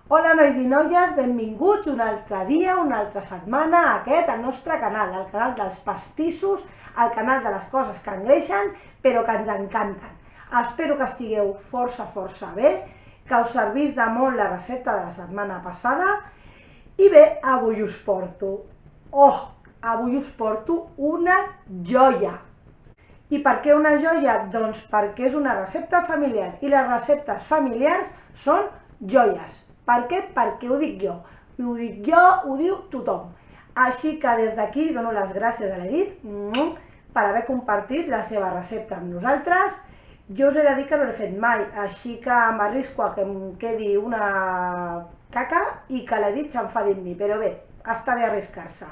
Hola nois i noies, benvinguts un altre dia, una altra setmana a aquest, al nostre canal, el canal dels pastissos, el canal de les coses que engreixen però que ens encanten. Espero que estigueu força bé, que us servís de molt la recepta de la setmana passada i bé, avui us porto una joia. I per què una joia? Doncs perquè és una recepta familiar i les receptes familiars són joies. Per què? Perquè ho dic jo, ho diu tothom. Així que des d'aquí dono les gràcies a l'Edith per haver compartit la seva recepta amb nosaltres. Jo us he de dir que no l'he fet mai, així que m'arrisco a que em quedi una caca i que l'Edith s'enfadi amb mi, però bé, està bé arriscar-se.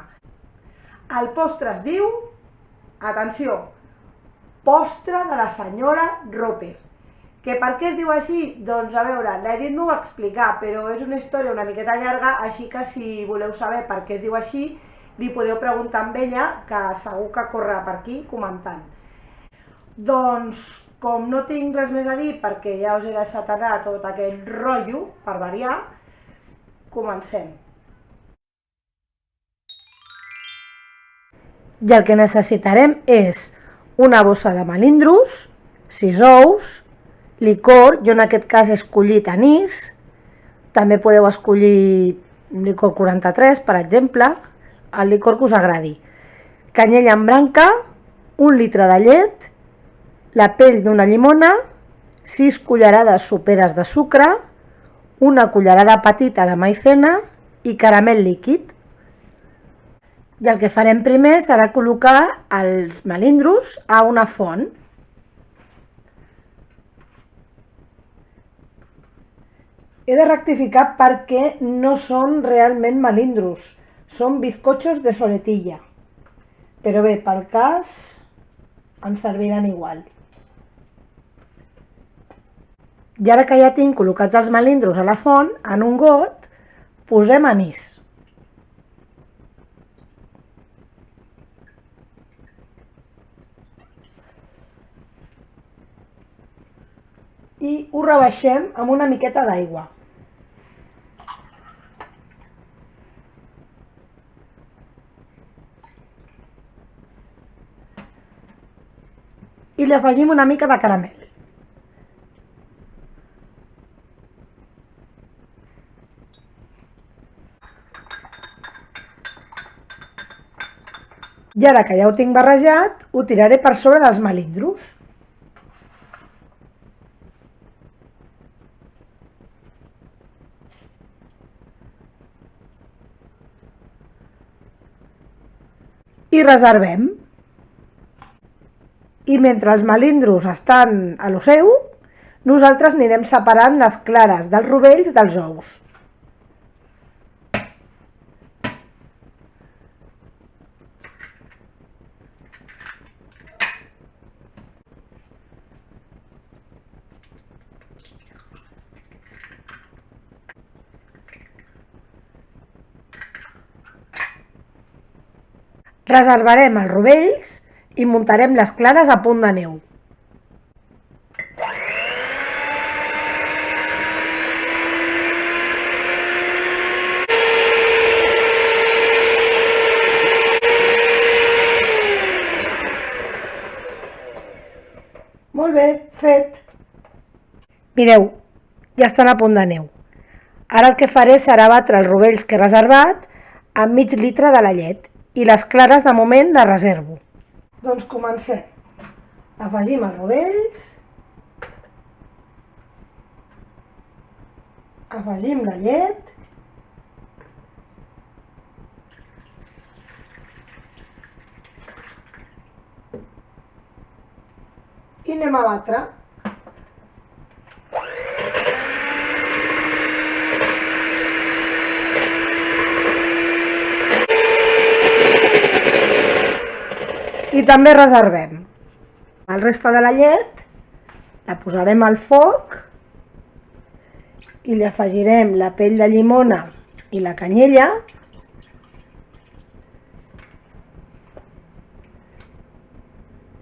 El postre es diu, atenció, postre de la senyora Roper. Que per què es diu així? Doncs a veure, l'Edith m'ho va explicar, però és una història una miqueta llarga, així que si voleu saber per què es diu així, li podeu preguntar amb ella, que segur que corre per aquí comentant. Doncs, com no tinc res més a dir, perquè ja us he deixat anar tot aquest rotllo, per variar, comencem. I el que necessitarem és una bossa de melindros, 6 ous, licor, jo en aquest cas he escollit anís, també podeu escollir licor 43, per exemple, el licor que us agradi, canyella en branca, 1 litre de llet, la pell d'una llimona, 6 cullerades soperes de sucre, una cullerada petita de maizena i caramel líquid. I el que farem primer serà col·locar els melindros a una font. He de rectificar perquè no són realment melindros, són bizcochos de soletilla. Però bé, pel cas ens serviran igual. I ara que ja tinc col·locats els melindros a la font, en un got posem anís. I ho rebaixem amb una miqueta d'aigua. I li afegim una mica de caramel. I ara que ja ho tinc barrejat, ho tiraré per sobre dels melindros. I reservem. I mentre els melindros estan a lo seu, nosaltres anirem separant les clares dels rovells dels ous. Reservarem els rovells i muntarem les clares a punt de neu. Molt bé, fet. Mireu, ja estan a punt de neu. Ara el que faré serà batre els rovells que he reservat amb mig litre de la llet i les clares de moment les reservo. Doncs comencem. Afegim els rovells, afegim la llet, i anem a batre. I també reservem. El resta de la llet la posarem al foc i li afegirem la pell de llimona i la canyella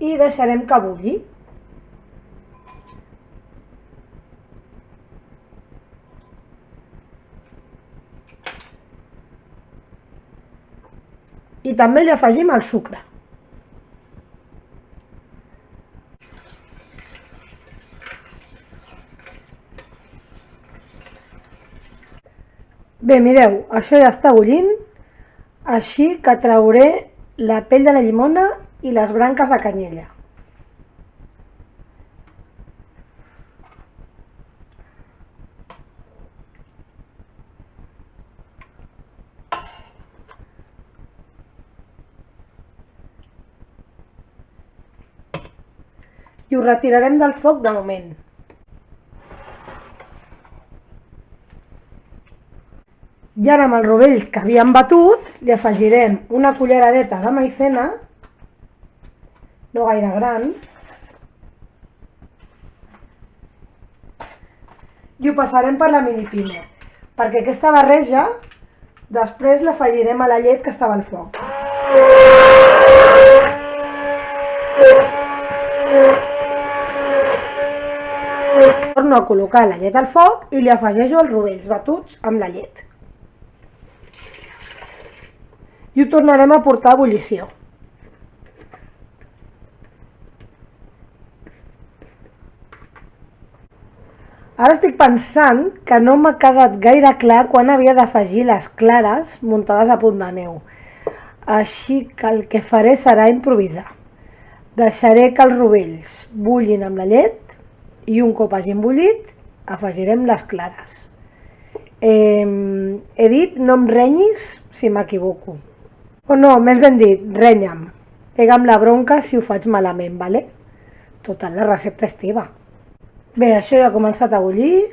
i deixarem que bulli. I també li afegim el sucre. Bé, mireu, això ja està bullint, així que trauré la pell de la llimona i les branques de canyella. I ho retirarem del foc de moment. I ara amb els rovells que havíem batut li afegirem una culleradeta de maizena, no gaire gran, i ho passarem per la minipina, perquè aquesta barreja després l'afegirem a la llet que estava al foc. Torno a col·locar la llet al foc i li afegeixo els rovells batuts amb la llet. I ho tornarem a portar a ebullició. Ara estic pensant que no m'ha quedat gaire clar quan havia d'afegir les clares muntades a punt de neu. Així que el que faré serà improvisar. Deixaré que els rovells bullin amb la llet i un cop hagin bullit afegirem les clares. He dit no em renyis si m'equivoco. O no, més ben dit, renya'm. Pega'm la bronca si ho faig malament, vale? Total, la recepta és teva. Bé, això ja ha començat a bullir.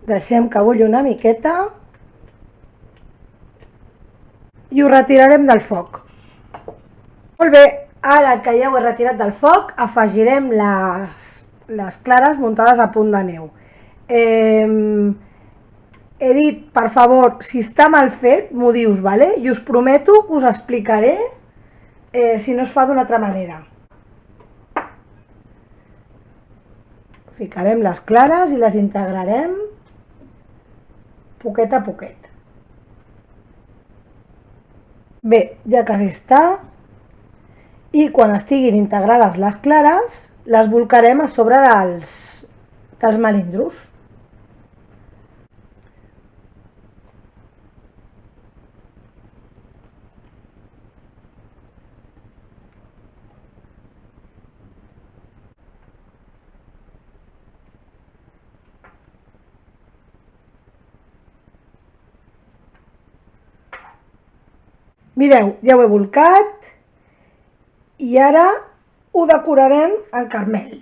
Deixem que bulli una miqueta. I ho retirarem del foc. Molt bé, ara que ja ho he retirat del foc, afegirem les clares muntades a punt de neu. He dit, per favor, si està mal fet, m'ho dius, vale? I us prometo que us explicaré si no es fa d'una altra manera. Ficarem les clares i les integrarem poquet a poquet. Bé, ja quasi està. I quan estiguin integrades les clares, les bolcarem a sobre dels melindros. Mireu, ja ho he bolcat i ara ho decorarem en caramel.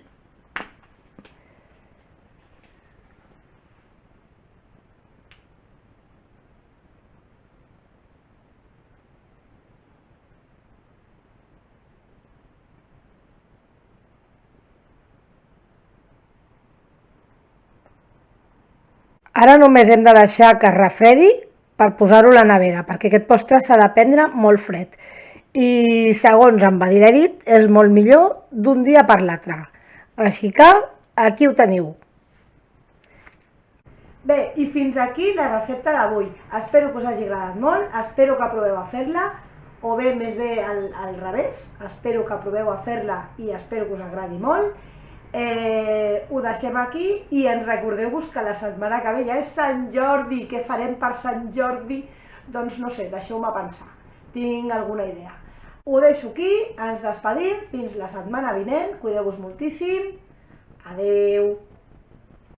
Ara només hem de deixar que es refredi per posar-ho a la nevera, perquè aquest postre s'ha de prendre molt fred. I segons em va dir l'Edith, és molt millor d'un dia per l'altre. Així que aquí ho teniu. Bé, i fins aquí la recepta d'avui. Espero que us hagi agradat molt, espero que proveu a fer-la, o bé, més bé al revés, espero que proveu a fer-la i espero que us agradi molt. Ho deixem aquí i ens recordeu-vos que la setmana que ve ja és Sant Jordi. Què farem per Sant Jordi? Doncs no sé, deixeu-me pensar, tinc alguna idea. Ho deixo aquí, ens despedim, fins la setmana vinent, cuideu-vos moltíssim, adeu!